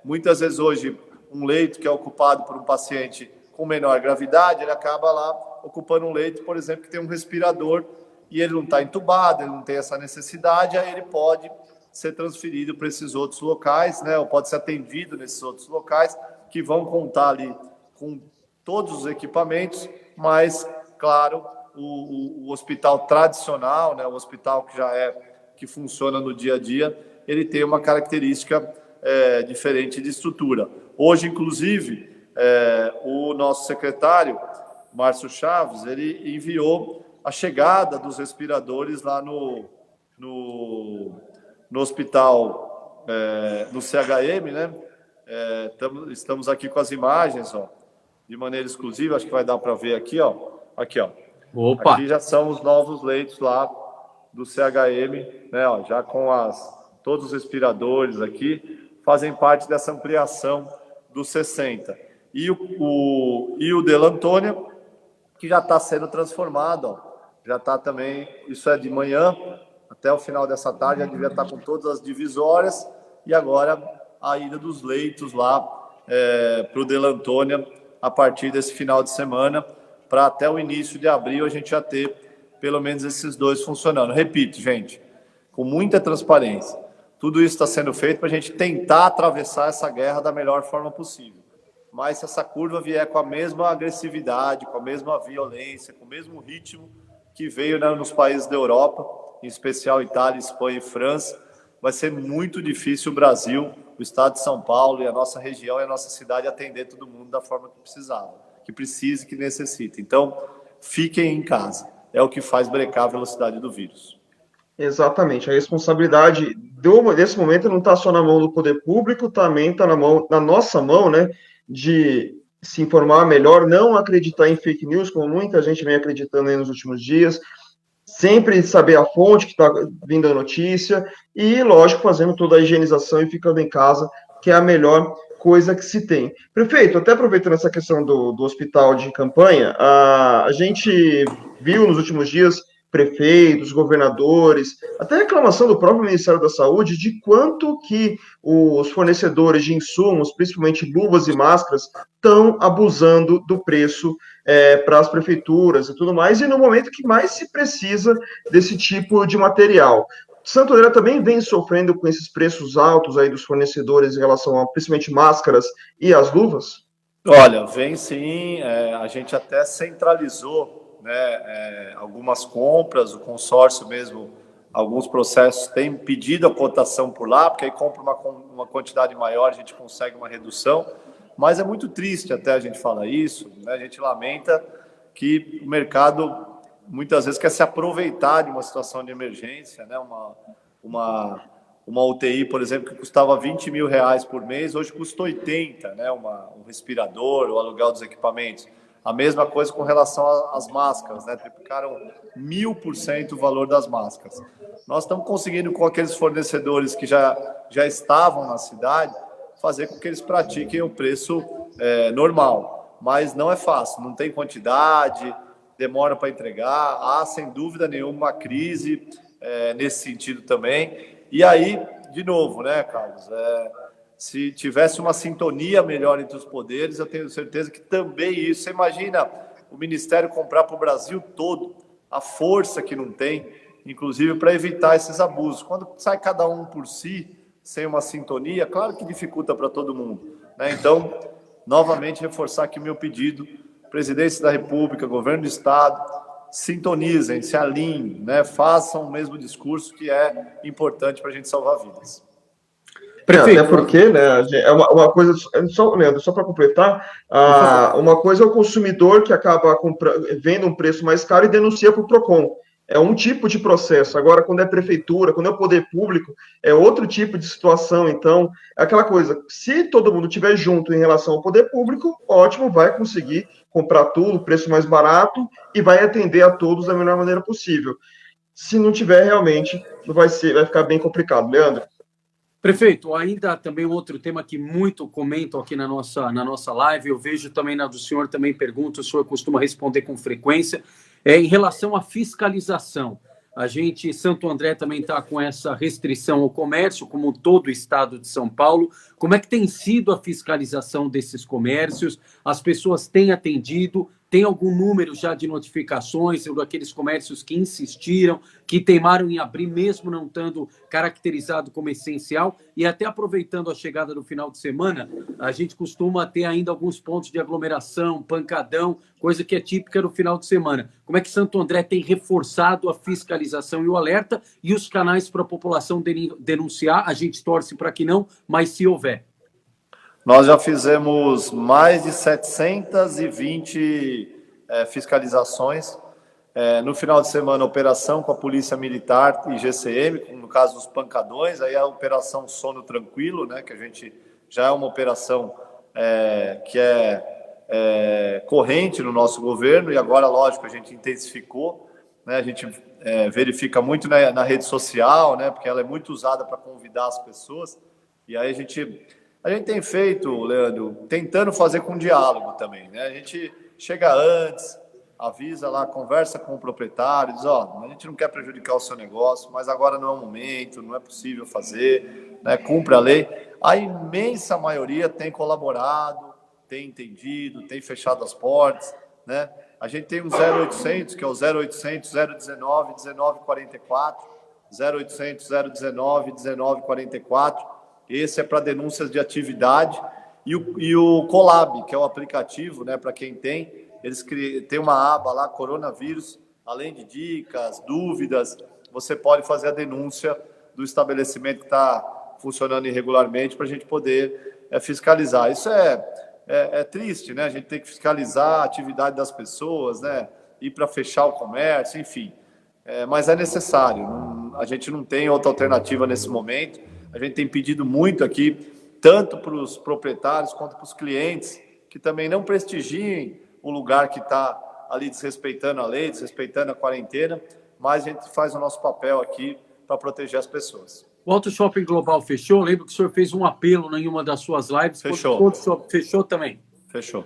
muitas vezes hoje, um leito que é ocupado por um paciente com menor gravidade, ele acaba lá ocupando um leito, por exemplo, que tem um respirador e ele não está entubado, ele não tem essa necessidade, aí ele pode ser transferido para esses outros locais, né, ou pode ser atendido nesses outros locais, que vão contar ali com todos os equipamentos, mas, claro, o hospital tradicional, né, o hospital que funciona no dia a dia, ele tem uma característica diferente de estrutura. Hoje, inclusive, o nosso secretário, Márcio Chaves, ele enviou a chegada dos respiradores lá no hospital, no CHM, né? Estamos aqui com as imagens, ó, de maneira exclusiva, acho que vai dar para ver aqui, ó. Aqui, ó. Opa. Aqui já são os novos leitos lá do CHM, né? Ó, já com todos os respiradores aqui, fazem parte dessa ampliação dos 60. E o Della Antônia, que já está sendo transformado, ó, já está também, isso é de manhã, até o final dessa tarde, já devia estar com todas as divisórias, e agora a ida dos leitos lá para o Delantônia a partir desse final de semana, para até o início de abril a gente já ter pelo menos esses 2 funcionando. Repito, gente, com muita transparência. Tudo isso está sendo feito para a gente tentar atravessar essa guerra da melhor forma possível. Mas se essa curva vier com a mesma agressividade, com a mesma violência, com o mesmo ritmo que veio, né, nos países da Europa, em especial Itália, Espanha e França, vai ser muito difícil o Brasil, o estado de São Paulo e a nossa região e a nossa cidade atender todo mundo da forma que precisava, que precisa e que necessita. Então, fiquem em casa. É o que faz brecar a velocidade do vírus. Exatamente. A responsabilidade desse momento não está só na mão do poder público, também está na nossa mão, né, de se informar melhor, não acreditar em fake news, como muita gente vem acreditando aí nos últimos dias, sempre saber a fonte que está vindo a notícia e, lógico, fazendo toda a higienização e ficando em casa, que é a melhor coisa que se tem. Prefeito, até aproveitando essa questão do hospital de campanha, a gente viu nos últimos dias prefeitos, governadores, até reclamação do próprio Ministério da Saúde de quanto que os fornecedores de insumos, principalmente luvas e máscaras, estão abusando do preço para as prefeituras e tudo mais, e no momento que mais se precisa desse tipo de material. Santo André também vem sofrendo com esses preços altos aí dos fornecedores em relação a, principalmente, máscaras e as luvas? Olha, vem sim, a gente até centralizou, né, algumas compras, o consórcio mesmo, alguns processos têm pedido a cotação por lá, porque aí compra uma quantidade maior, a gente consegue uma redução, mas é muito triste até a gente falar isso, né, a gente lamenta que o mercado muitas vezes quer se aproveitar de uma situação de emergência, né, uma UTI, por exemplo, que custava R$20 mil por mês, hoje custa 80, né? Um respirador, o aluguel dos equipamentos. A mesma coisa com relação às máscaras, né? Triplicaram 1000% o valor das máscaras. Nós estamos conseguindo, com aqueles fornecedores que já estavam na cidade, fazer com que eles pratiquem o preço normal. Mas não é fácil, não tem quantidade, demora para entregar, há, sem dúvida nenhuma, uma crise nesse sentido também. E aí, de novo, né, Carlos, se tivesse uma sintonia melhor entre os poderes, eu tenho certeza que também isso. Você imagina o Ministério comprar para o Brasil todo, a força que não tem, inclusive para evitar esses abusos. Quando sai cada um por si, sem uma sintonia, claro que dificulta para todo mundo, né? Então, novamente, reforçar aqui o meu pedido, Presidência da República, Governo do Estado, sintonizem, se alinhem, né? Façam o mesmo discurso que é importante para a gente salvar vidas. Até porque, né, é uma coisa, só, Leandro, só para completar, uma coisa é o consumidor que acaba vendo um preço mais caro e denuncia para o PROCON. É um tipo de processo. Agora, quando é prefeitura, quando é o poder público, é outro tipo de situação. Então, é aquela coisa, se todo mundo estiver junto em relação ao poder público, ótimo, vai conseguir comprar tudo, preço mais barato, e vai atender a todos da melhor maneira possível. Se não tiver, realmente, vai ficar bem complicado. Leandro? Prefeito, ainda também outro tema que muito comentam aqui na nossa live, eu vejo também na do senhor, também pergunto, o senhor costuma responder com frequência, em relação à fiscalização. A gente, Santo André, também está com essa restrição ao comércio, como todo o estado de São Paulo. Como é que tem sido a fiscalização desses comércios? As pessoas têm atendido? Tem algum número já de notificações daqueles comércios que insistiram, que teimaram em abrir, mesmo não estando caracterizado como essencial? E até aproveitando a chegada do final de semana, a gente costuma ter ainda alguns pontos de aglomeração, pancadão, coisa que é típica no final de semana. Como é que Santo André tem reforçado a fiscalização e o alerta e os canais para a população denunciar? A gente torce para que não, mas se houver. Nós já fizemos mais de 720 fiscalizações. No final de semana, operação com a Polícia Militar e GCM, no caso dos pancadões, aí a operação Sono Tranquilo, né, que a gente já é uma operação que é corrente no nosso governo, e agora, lógico, a gente intensificou, né, a gente verifica muito na rede social, né, porque ela é muito usada para convidar as pessoas, e aí a gente tem feito, Leandro, tentando fazer com diálogo também, né? A gente chega antes, avisa lá, conversa com o proprietário, diz, ó, a gente não quer prejudicar o seu negócio, mas agora não é o momento, não é possível fazer, né? Cumpre a lei. A imensa maioria tem colaborado, tem entendido, tem fechado as portas, né? A gente tem um 0800, que é o 0800 019 1944, 0800 019 1944. Esse é para denúncias de atividade. E o Colab, que é o aplicativo, né, para quem tem, eles têm uma aba lá, coronavírus, além de dicas, dúvidas, você pode fazer a denúncia do estabelecimento que está funcionando irregularmente para a gente poder fiscalizar. Isso é triste, né? A gente tem que fiscalizar a atividade das pessoas, né? Ir para fechar o comércio, enfim. Mas é necessário. A gente não tem outra alternativa nesse momento. A gente tem pedido muito aqui, tanto para os proprietários quanto para os clientes, que também não prestigiem o lugar que está ali desrespeitando a lei, desrespeitando a quarentena, mas a gente faz o nosso papel aqui para proteger as pessoas. O Auto Shopping Global fechou? Lembro que o senhor fez um apelo em uma das suas lives. Fechou. Fechou também? Fechou.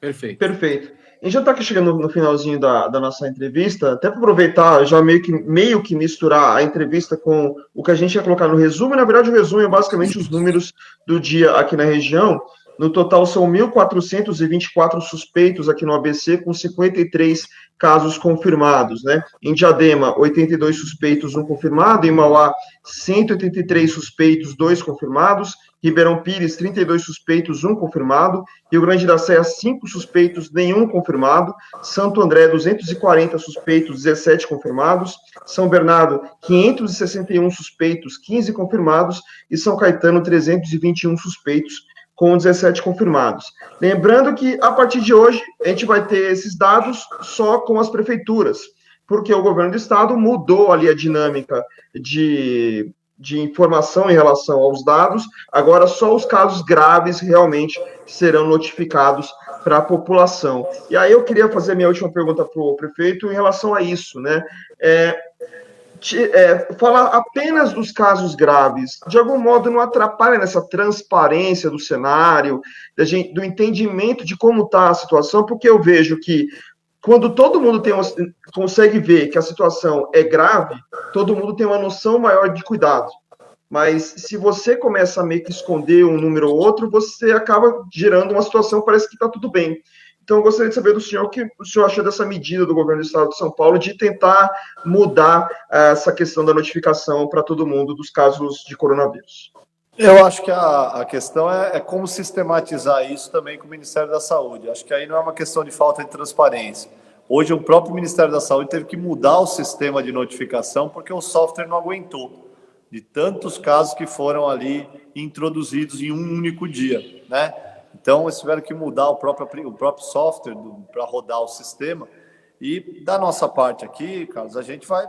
Perfeito. Perfeito. A gente já está aqui chegando no finalzinho da nossa entrevista, até para aproveitar, já meio que misturar a entrevista com o que a gente ia colocar no resumo, e na verdade o resumo é basicamente os números do dia aqui na região. No total são 1.424 suspeitos aqui no ABC, com 53 casos confirmados, né? Em Diadema, 82 suspeitos, 1 confirmado. Em Mauá, 183 suspeitos, 2 confirmados. Ribeirão Pires, 32 suspeitos, 1 confirmado. Rio Grande da Serra, 5 suspeitos, nenhum confirmado. Santo André, 240 suspeitos, 17 confirmados. São Bernardo, 561 suspeitos, 15 confirmados. E São Caetano, 321 suspeitos, com 17 confirmados. Lembrando que, a partir de hoje, a gente vai ter esses dados só com as prefeituras, porque o governo do estado mudou ali a dinâmica de informação em relação aos dados. Agora, só os casos graves realmente serão notificados para a população. E aí eu queria fazer minha última pergunta para o prefeito em relação a isso, né? Falar apenas dos casos graves, de algum modo não atrapalha nessa transparência do cenário, do entendimento de como está a situação, porque eu vejo que quando todo mundo consegue ver que a situação é grave, todo mundo tem uma noção maior de cuidado. Mas se você começa a meio que esconder um número ou outro, você acaba gerando uma situação que parece que está tudo bem. Então, eu gostaria de saber do senhor o que o senhor achou dessa medida do governo do estado de São Paulo de tentar mudar essa questão da notificação para todo mundo dos casos de coronavírus. Eu acho que a questão é como sistematizar isso também com o Ministério da Saúde. Acho que aí não é uma questão de falta de transparência. Hoje, o próprio Ministério da Saúde teve que mudar o sistema de notificação porque o software não aguentou de tantos casos que foram ali introduzidos em um único dia, né? Então, eles tiveram que mudar o próprio software para rodar o sistema. E da nossa parte aqui, Carlos, a gente vai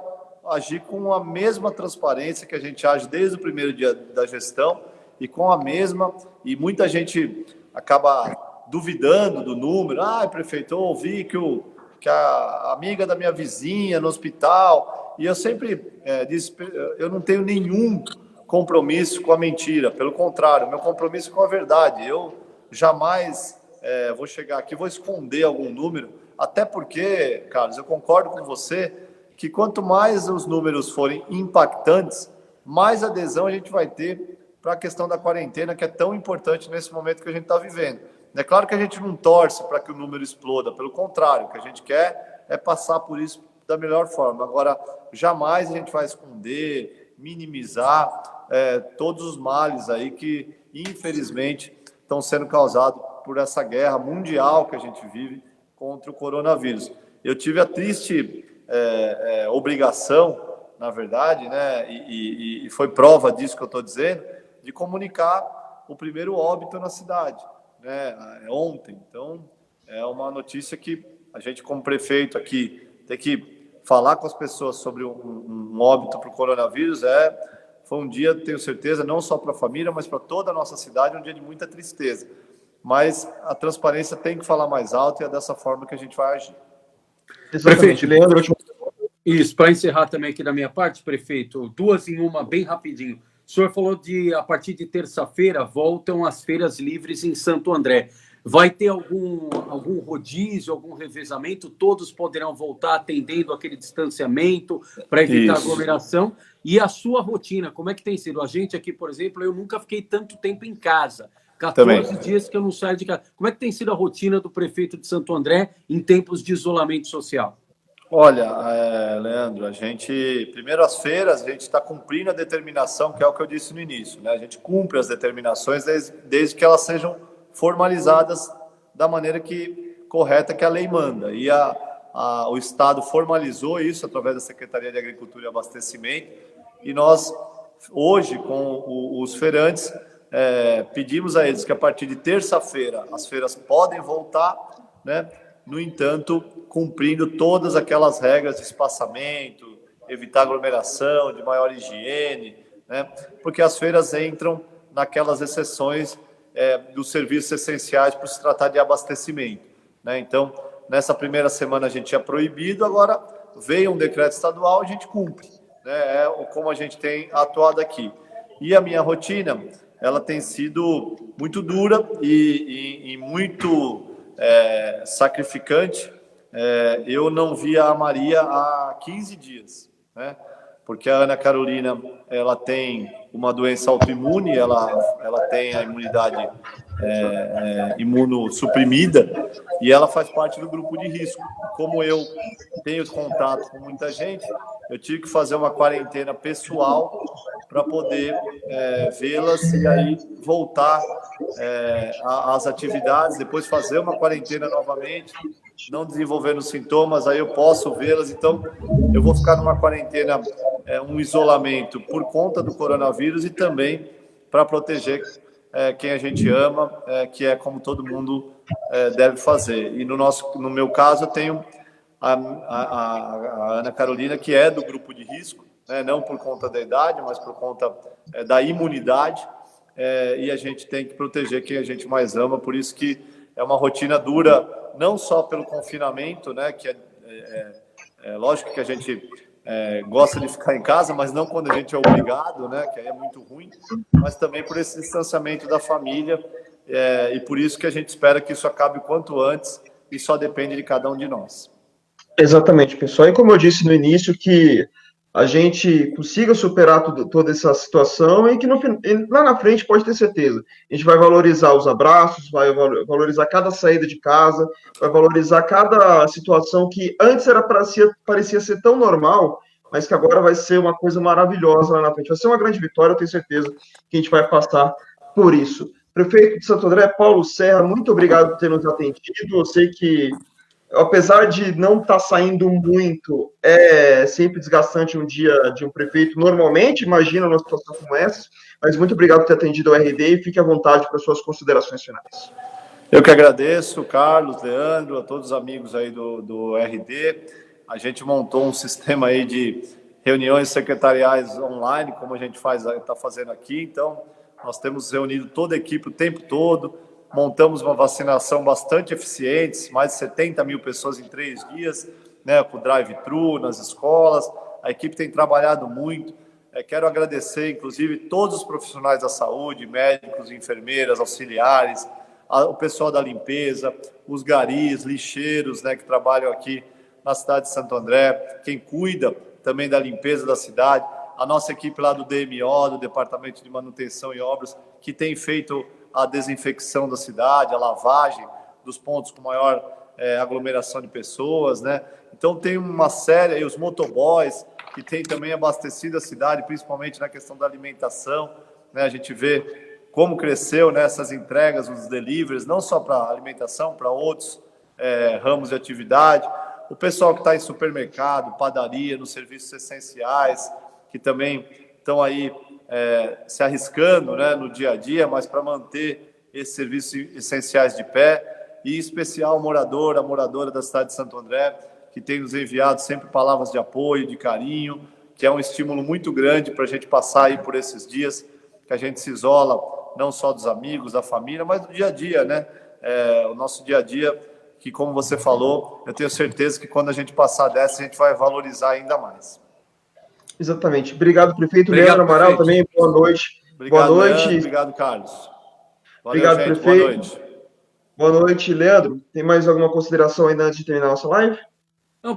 agir com a mesma transparência que a gente age desde o primeiro dia da gestão e com a mesma. E muita gente acaba duvidando do número. Prefeito, eu ouvi que a amiga da minha vizinha no hospital. E eu sempre disse, eu não tenho nenhum compromisso com a mentira. Pelo contrário, meu compromisso é com a verdade. Eu jamais vou chegar aqui, vou esconder algum número, até porque, Carlos, eu concordo com você que quanto mais os números forem impactantes, mais adesão a gente vai ter para a questão da quarentena, que é tão importante nesse momento que a gente está vivendo. É claro que a gente não torce para que o número exploda, pelo contrário, o que a gente quer é passar por isso da melhor forma. Agora, jamais a gente vai esconder, minimizar todos os males aí que, infelizmente, estão sendo causados por essa guerra mundial que a gente vive contra o coronavírus. Eu tive a triste obrigação, na verdade, né, e foi prova disso que eu estou dizendo, de comunicar o primeiro óbito na cidade, né, ontem. Então, é uma notícia que a gente, como prefeito aqui, tem que falar com as pessoas sobre um óbito para o coronavírus. Foi um dia, tenho certeza, não só para a família, mas para toda a nossa cidade, um dia de muita tristeza. Mas a transparência tem que falar mais alto e é dessa forma que a gente vai agir. Exatamente. Leandro, Isso, para encerrar também aqui da minha parte, prefeito, 2 em 1, bem rapidinho. O senhor falou a partir de terça-feira, voltam as feiras livres em Santo André. Vai ter algum rodízio, algum revezamento? Todos poderão voltar atendendo aquele distanciamento para evitar aglomeração? E a sua rotina, como é que tem sido? A gente aqui, por exemplo, eu nunca fiquei tanto tempo em casa. 14 dias que eu não saio de casa. Como é que tem sido a rotina do prefeito de Santo André em tempos de isolamento social? Olha, Leandro, a gente, primeiro as feiras, a gente está cumprindo a determinação, que é o que eu disse no início, né? A gente cumpre as determinações desde que elas sejam formalizadas da maneira correta que a lei manda. E o Estado formalizou isso através da Secretaria de Agricultura e Abastecimento, e nós, hoje, com os feirantes, pedimos a eles que a partir de terça-feira as feiras podem voltar, né? No entanto, cumprindo todas aquelas regras de espaçamento, evitar aglomeração, de maior higiene, né? Porque as feiras entram naquelas exceções dos serviços essenciais por se tratar de abastecimento, né? Então, nessa primeira semana a gente tinha proibido, agora veio um decreto estadual, a gente cumpre, né? Como a gente tem atuado aqui. E a minha rotina, ela tem sido muito dura e muito sacrificante. Eu não via a Maria há 15 dias, né? Porque a Ana Carolina, ela tem uma doença autoimune, ela tem a imunidade imunossuprimida, e ela faz parte do grupo de risco. Como eu tenho contato com muita gente, eu tive que fazer uma quarentena pessoal para poder vê-las e aí voltar às atividades, depois fazer uma quarentena novamente, não desenvolvendo sintomas, aí eu posso vê-las. Então, eu vou ficar numa quarentena, um isolamento por conta do coronavírus e também para proteger quem a gente ama, que é como todo mundo deve fazer. E no meu caso, eu tenho a Ana Carolina, que é do grupo de risco, né, não por conta da idade, mas por conta da imunidade, e a gente tem que proteger quem a gente mais ama, por isso que é uma rotina dura, não só pelo confinamento, né, que é lógico que a gente gosta de ficar em casa, mas não quando a gente é obrigado, né, que aí é muito ruim, mas também por esse distanciamento da família, e por isso que a gente espera que isso acabe o quanto antes, e só depende de cada um de nós. Exatamente, pessoal. E como eu disse no início, que a gente consiga superar toda essa situação e que lá na frente, pode ter certeza, a gente vai valorizar os abraços, vai valorizar cada saída de casa, vai valorizar cada situação que antes parecia ser tão normal, mas que agora vai ser uma coisa maravilhosa lá na frente. Vai ser uma grande vitória, eu tenho certeza que a gente vai passar por isso. Prefeito de Santo André, Paulo Serra, muito obrigado por ter nos atendido. Eu sei que, apesar de não estar saindo muito, é sempre desgastante um dia de um prefeito, normalmente, imagina uma situação como essa, mas muito obrigado por ter atendido ao RD e fique à vontade para suas considerações finais. Eu que agradeço, Carlos, Leandro, a todos os amigos aí do RD. A gente montou um sistema aí de reuniões secretariais online, como a gente está fazendo aqui, então nós temos reunido toda a equipe o tempo todo. Montamos uma vacinação bastante eficiente, mais de 70 mil pessoas em 3 dias, né, com drive-thru nas escolas. A equipe tem trabalhado muito. Quero agradecer, inclusive, todos os profissionais da saúde, médicos, enfermeiras, auxiliares, o pessoal da limpeza, os garis, lixeiros, né, que trabalham aqui na cidade de Santo André, quem cuida também da limpeza da cidade, a nossa equipe lá do DMO, do Departamento de Manutenção e Obras, que tem feito a desinfecção da cidade, a lavagem dos pontos com maior aglomeração de pessoas, né? Então tem uma série aí, os motoboys, que tem também abastecido a cidade, principalmente na questão da alimentação, né? A gente vê como cresceu, né, essas entregas, os deliveries, não só para alimentação, para outros ramos de atividade. O pessoal que está em supermercado, padaria, nos serviços essenciais, que também estão aí se arriscando, né, no dia a dia, mas para manter esses serviços essenciais de pé, e em especial a moradora da cidade de Santo André, que tem nos enviado sempre palavras de apoio, de carinho, que é um estímulo muito grande para a gente passar aí por esses dias que a gente se isola, não só dos amigos, da família, mas do dia a dia, né? O nosso dia a dia, que como você falou, eu tenho certeza que quando a gente passar dessa, a gente vai valorizar ainda mais. Exatamente. Obrigado, prefeito. Leandro Amaral também, boa noite. Obrigado, boa noite. Leandro, obrigado, Carlos. Valeu, obrigado, gente. Prefeito. Boa noite. Boa noite, Leandro. Tem mais alguma consideração ainda antes de terminar a nossa live? Não,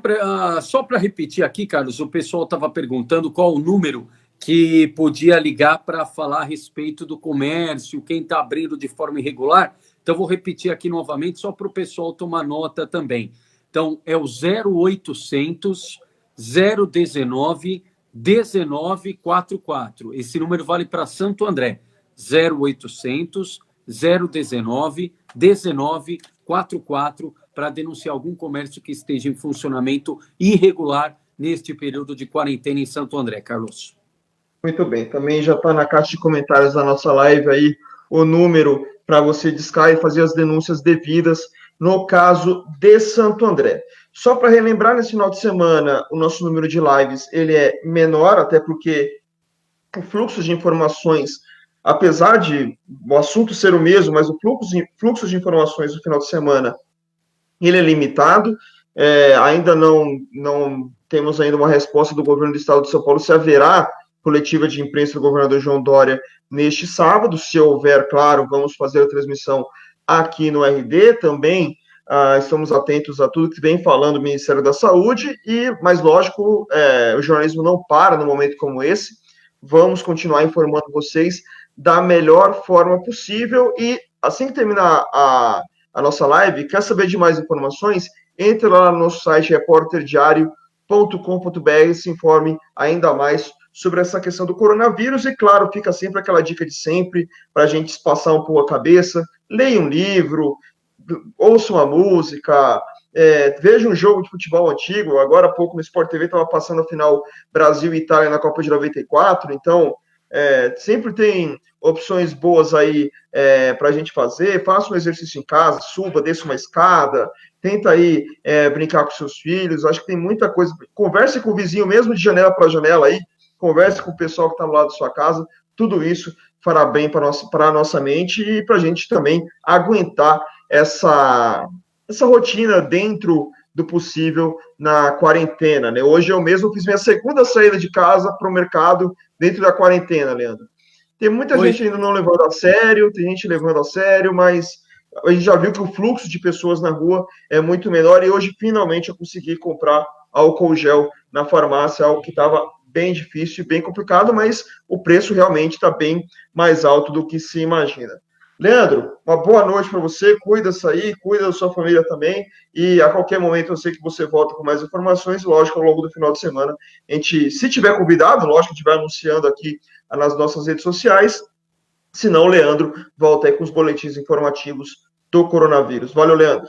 só para repetir aqui, Carlos, o pessoal estava perguntando qual o número que podia ligar para falar a respeito do comércio, quem está abrindo de forma irregular. Então, vou repetir aqui novamente, só para o pessoal tomar nota também. Então, é o 0800 019 1944. Esse número vale para Santo André. 0800 019 1944 para denunciar algum comércio que esteja em funcionamento irregular neste período de quarentena em Santo André, Carlos. Muito bem, também já está na caixa de comentários da nossa live aí o número para você discar e fazer as denúncias devidas no caso de Santo André. Só para relembrar, nesse final de semana, o nosso número de lives ele é menor, até porque o fluxo de informações, apesar de o assunto ser o mesmo, mas o fluxo de informações no final de semana ele é limitado. Ainda não temos ainda uma resposta do governo do estado de São Paulo se haverá coletiva de imprensa do governador João Dória neste sábado. Se houver, claro, vamos fazer a transmissão aqui no RD. Também estamos atentos a tudo que vem falando o Ministério da Saúde, mas lógico, o jornalismo não para num momento como esse. Vamos continuar informando vocês da melhor forma possível e assim que terminar a nossa live, quer saber de mais informações? Entre lá no nosso site reporterdiario.com.br, se informe ainda mais sobre essa questão do coronavírus e, claro, fica sempre aquela dica de sempre para a gente espaçar um pouco a cabeça, leia um livro, ouça uma música, veja um jogo de futebol antigo. Agora há pouco no Sport TV estava passando a final Brasil e Itália na Copa de 94, então sempre tem opções boas aí para a gente fazer. Faça um exercício em casa, suba, desça uma escada, tenta aí brincar com seus filhos. Acho que tem muita coisa. Converse com o vizinho mesmo de janela para janela aí, converse com o pessoal que está do lado da sua casa. Tudo isso fará bem para a nossa mente e para a gente também aguentar essa rotina dentro do possível na quarentena, né? Hoje eu mesmo fiz minha segunda saída de casa para o mercado dentro da quarentena, Leandro. Tem muita gente ainda não levando a sério, tem gente levando a sério, mas a gente já viu que o fluxo de pessoas na rua é muito menor e hoje finalmente eu consegui comprar álcool gel na farmácia, algo que estava bem difícil e bem complicado, mas o preço realmente está bem mais alto do que se imagina. Leandro, uma boa noite para você, cuida-se aí, cuida da sua família também, e a qualquer momento eu sei que você volta com mais informações, lógico, ao longo do final de semana, a gente, se tiver convidado, lógico, a gente vai anunciando aqui nas nossas redes sociais, se não, o Leandro volta aí com os boletins informativos do coronavírus. Valeu, Leandro.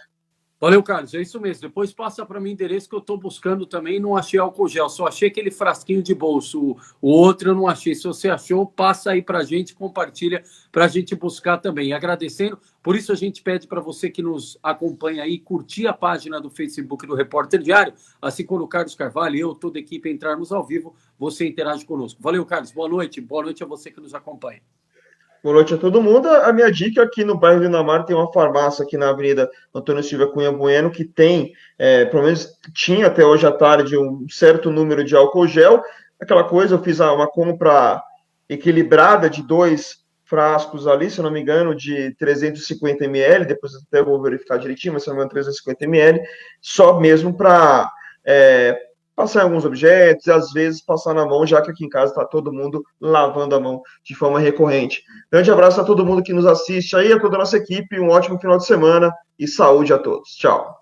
Valeu, Carlos, é isso mesmo. Depois passa para mim o endereço que eu estou buscando também. Não achei álcool gel, só achei aquele frasquinho de bolso. O outro eu não achei. Se você achou, passa aí para a gente, compartilha para a gente buscar também. E agradecendo, por isso a gente pede para você que nos acompanha aí, curtir a página do Facebook do Repórter Diário. Assim, quando o Carlos Carvalho e eu, toda a equipe, entrarmos ao vivo, você interage conosco. Valeu, Carlos. Boa noite. Boa noite a você que nos acompanha. Boa noite a todo mundo. A minha dica aqui no bairro Linamar tem uma farmácia aqui na Avenida Antônio Silva Cunha Bueno que tem, pelo menos tinha até hoje à tarde, um certo número de álcool gel. Aquela coisa, eu fiz uma compra equilibrada de 2 frascos ali, se eu não me engano, de 350 ml, depois até vou verificar direitinho, mas se não me engano, 350 ml, só mesmo para passar em alguns objetos e às vezes passar na mão, já que aqui em casa está todo mundo lavando a mão de forma recorrente. Grande abraço a todo mundo que nos assiste aí, a toda a nossa equipe, um ótimo final de semana e saúde a todos. Tchau.